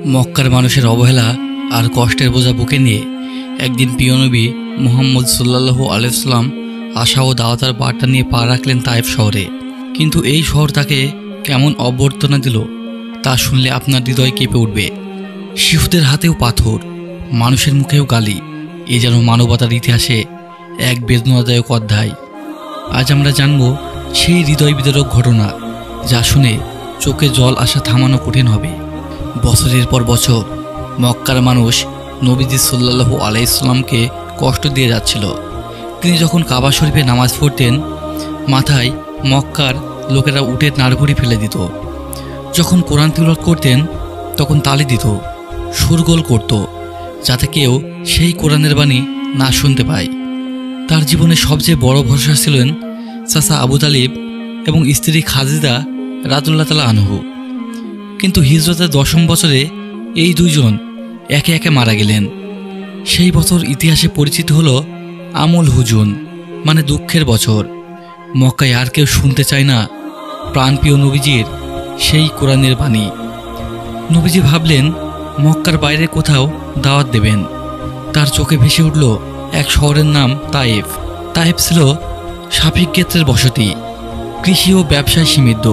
মক্কার মানুষের অবহেলা আর কষ্টের বোঝা বুকে নিয়ে একদিন প্রিয় নবী মুহাম্মদ সাল্লাল্লাহু আলাইহি ওয়াসাল্লাম আশা ও দাওয়াতের বার্তা নিয়ে পা রাখলেন তায়েফ শহরে। কিন্তু এই শহর তাকে কেমন অভ্যর্থনা দিল তা শুনলে আপনার হৃদয় কেঁপে উঠবে। শিশুদের হাতেও পাথর, মানুষের মুখেও গালি, এ যেন মানবতার ইতিহাসে এক বেদনাদায়ক অধ্যায়। আজ আমরা জানব সেই হৃদয় বিদারক ঘটনা যা শুনে চোখে জল আসা থামানো কঠিন হবে। বছরের পর বছর মক্কার মানুষ নবীজি সাল্লাল্লাহু আলাইহি ওয়াসাল্লামকে কষ্ট দিয়ে যাচ্ছিল। তিনি যখন কাবা শরীফে নামাজ পড়তেন, মাথায় মক্কার লোকেরা উটের নাড়ভুড়ি ফেলে দিত। যখন কোরআন তিলাওয়াত করতেন তখন তালি দিত, সুরগোল করত, যাতে কেউ সেই কোরআনের বাণী না শুনতে পায়। তার জীবনে সবচেয়ে বড় ভরসা ছিলেন চাচা আবু তালিব এবং স্ত্রী খাদিজা রাদিয়াল্লাহু তাআলা আনহু। কিন্তু হিজরতের 10ম বছরে এই দুইজন একে একে মারা গেলেন। সেই বছর ইতিহাসে পরিচিত হলো আমুল হুজুন, মানে দুঃখের বছর। মক্কায় আর কেউ শুনতে চায় না প্রাণপ্রিয় নবীজির সেই কোরআনের বাণী। নবীজি ভাবলেন মক্কার বাইরে কোথাও দাওয়াত দেবেন। তার চোখে ভেসে উঠল এক শহরের নাম তায়েফ। তায়েফ ছিল শাফিক গোত্রের বসতি, কৃষি ও ব্যবসায় সমৃদ্ধ।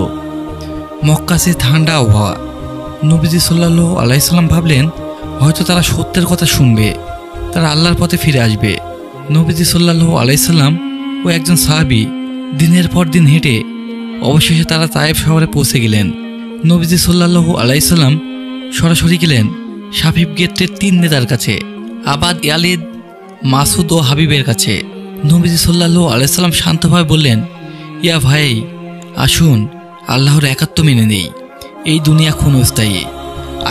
মক্কা সে ঠান্ডা আবহাওয়া। নবীজি সাল্লাল্লাহু আলাইহি ওয়াসাল্লাম ভাবলেন হয়তো তারা সত্যের কথা শুনবে, তারা আল্লাহর পথে ফিরে আসবে। নবীজি সাল্লাল্লাহু আলাইহি ওয়াসাল্লাম ও একজন সাহাবী দিনের পর দিন হেঁটে অবশেষে তারা তায়েফ শহরে পৌঁছে গেলেন। নবীজি সাল্লাল্লাহু আলাইহি ওয়াসাল্লাম সরাসরি গেলেন শাফিক গোত্রের 3 নেতার কাছে, আবাদ, ইয়ালিদ, মাসুদ ও হাবিবের কাছে। নবীজি সাল্লাল্লাহু আলাইহি ওয়াসাল্লাম শান্তভাবে বললেন, ইয়া ভাই, আসুন আল্লাহর একাত্ম মেনে নেই। এই দুনিয়া ক্ষণস্থায়ী,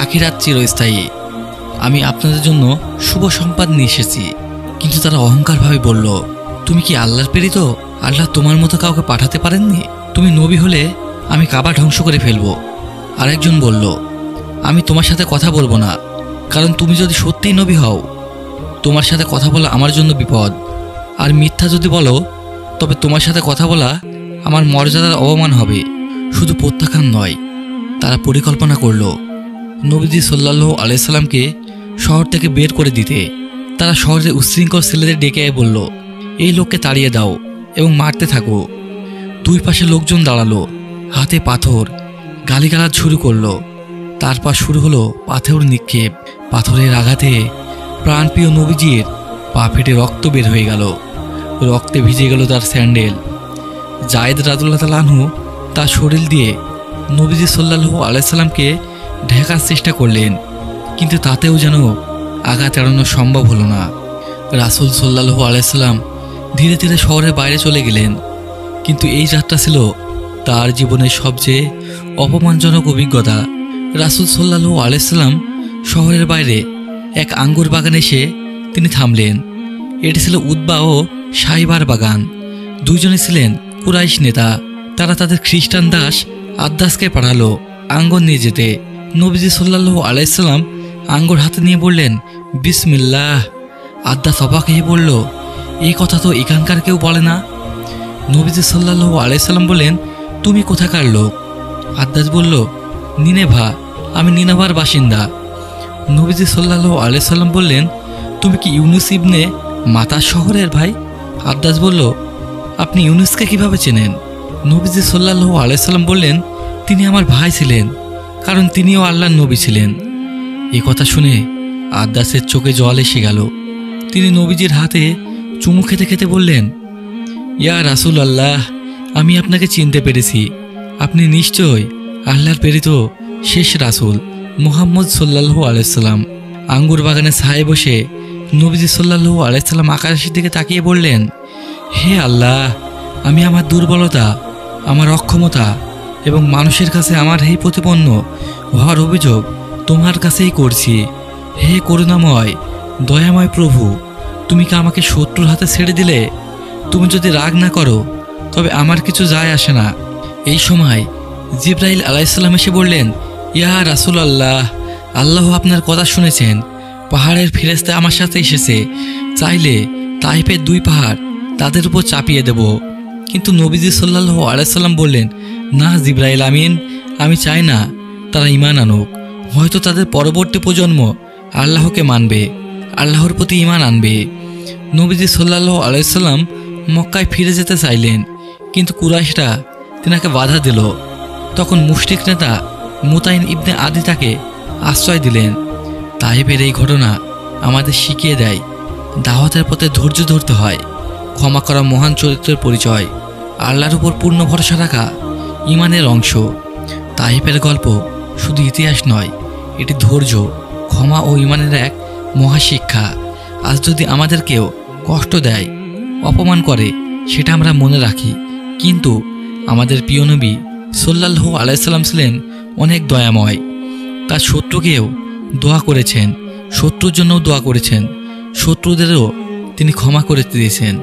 আখিরাত চিরস্থায়ী। আমি আপনাদের জন্য শুভ সংবাদ নিয়ে এসেছি। কিন্তু তারা অহংকারভাবে বলল, তুমি কি আল্লাহর প্রেরিত? আল্লাহ তোমার মতো কাউকে পাঠাতে পারেননি। তুমি নবী হলে আমি কাবা ধ্বংস করে ফেলবো। আরেকজন বলল, আমি তোমার সাথে কথা বলবো না, কারণ তুমি যদি সত্যিই নবী হও তোমার সাথে কথা বলা আমার জন্য বিপদ। আর মিথ্যা যদি বলো তবে তোমার সাথে কথা বলা আমার মর্যাদার অবমান হবে। শুধু প্রত্যাখ্যান নয়, তারা পরিকল্পনা করল নবীজি সাল্লাল্লাহু আলাইহি সাল্লামকে শহর থেকে বের করে দিতে। তারা শহরের উচ্ছৃঙ্খল ছেলেদের ডেকে বলল, এই লোককে তাড়িয়ে দাও এবং মারতে থাকো। দুই পাশে লোকজন দাঁড়ালো, হাতে পাথর, গালিগালাজ শুরু করলো। তারপর শুরু হলো পাথর নিক্ষেপ। পাথরের আঘাতে প্রাণপ্রিয় নবীজির পা ফেটে রক্ত বের হয়ে গেল। রক্তে ভিজে গেল তার স্যান্ডেল। যায়েদ রাদিয়াল্লাহু তাআলা আনহু তার শরীর দিয়ে নবীজি সাল্লাল্লাহু আলাইহি সাল্লামকে ঢাকার চেষ্টা করলেন, কিন্তু তাতেও যেন আঘাত এড়ানো সম্ভব হলো না। রাসূল সাল্লাল্লাহু আলাইহি সাল্লাম ধীরে ধীরে শহরের বাইরে চলে গেলেন। কিন্তু এই যাত্রা ছিল তার জীবনের সবচেয়ে অপমানজনক অভিজ্ঞতা। রাসূল সাল্লাল্লাহু আলাইহি সাল্লাম শহরের বাইরে এক আঙ্গুর বাগানে এসে তিনি থামলেন। এটি ছিল উতবা ও সাইবার বাগান। দুইজনে ছিলেন কুরাইশ নেতা। তারা তাদের খ্রিস্টান দাস আদ্দাসকে পাঠালো আঙ্গুর নিয়ে যেতে। নবীজি সাল্লাল্লাহু আলাইহি সাল্লাম আঙ্গুর হাতে নিয়ে বললেন, বিসমিল্লাহ। আদ্দাস অবাক হয়ে বলল, এই কথা তো এখানকার কেউ বলে না। নবীজি সাল্লাল্লাহু আলাইহি সাল্লাম বললেন, তুমি কোথাকার লোক? আদ্দাস বলল, নিনেভা, আমি নিনেভার বাসিন্দা। নবীজি সাল্লাল্লাহু আলাইহি সাল্লাম বললেন, তুমি কি ইউনুস ইবনে মাতা শহরের ভাই? আদ্দাস বলল, আপনি ইউনুসকে কিভাবে চেনেন? নবীজি সাল্লাল্লাহু আলাইহি সাল্লাম বললেন, তিনি আমার ভাই ছিলেন, কারণ তিনিও আল্লাহর নবী ছিলেন। এই কথা শুনে আদ্দাসের চোখে জল এসে গেল। তিনি নবীজির হাতে চুমু খেতে খেতে বললেন, ইয়া রাসূলুল্লাহ, আমি আপনাকে চিনতে পেরেছি। আপনি নিশ্চয় আল্লাহর প্রেরিত শেষ রাসূল মুহাম্মদ সাল্লাল্লাহু আলাইহি সাল্লাম। আঙ্গুর বাগানে ছায়ে বসে নবীজি সাল্লাল্লাহু আলাইহি সাল্লাম আকাশের দিকে তাকিয়ে বললেন, হে আল্লাহ, আমি আমার দুর্বলতা, আমার অক্ষমতা এবং মানুষের কাছে আমার এই প্রতিপন্ন হওয়ার অভিযোগ তোমার কাছেই করছি। হে করুণাময়, দয়াময় প্রভু, তুমি কি আমাকে শত্রুর হাতে ছেড়ে দিলে? তুমি যদি রাগ না করো তবে আমার কিছু যায় আসে না। এই সময় জিবরাইল আলাইহিস সালাম এসে বললেন, ইয়া রাসূলুল্লাহ, আল্লাহ আপনার কথা শুনেছেন। পাহাড়ের ফেরেশতা আমার সাথে এসেছে। চাইলে তাইফের 2 পাহাড় তাদের উপর চাপিয়ে দেব। কিন্তু নবীজি সাল্লাল্লাহু আলাইহি সাল্লাম বললেন, না জিবরাইল আমিন, আমি চাই না তারা ঈমান আনুক। হয়তো তাদের পরবর্তী প্রজন্ম আল্লাহকে মানবে, আল্লাহর প্রতি ঈমান আনবে। নবীজি সাল্লাল্লাহু আলাইহি সাল্লাম মক্কায় ফিরে যেতে চাইলেন, কিন্তু কুরাইশরা তিনাকে বাধা দিল। তখন মুশরিক নেতা মুতাইন ইবনে আদি তাকে আশ্রয় দিলেন। তাইফের এই ঘটনা আমাদের শিখিয়ে দেয়, দাওয়াতের পথে ধৈর্য ধরতে হয়, ক্ষমা করা মহান চরিত্রের পরিচয়, আল্লাহর উপর পূর্ণ ভরসা রাখা ঈমানের অংশ। তাইফের গল্প শুধু ইতিহাস নয়, এটি ধৈর্য, ক্ষমা ও ঈমানের এক মহাশিক্ষা। আজ যদি আমাদের কেউ কষ্ট দেয়, অপমান করে, সেটা আমরা মনে রাখি, কিন্তু আমাদের প্রিয় নবী সাল্লাল্লাহু আলাইহি সাল্লাম ছিলেন অনেক দয়াময়। তার শত্রুকেও দোয়া করেছেন, শত্রুর জন্যও দোয়া করেছেন, শত্রুদেরও তিনি ক্ষমা করে দিয়েছেন।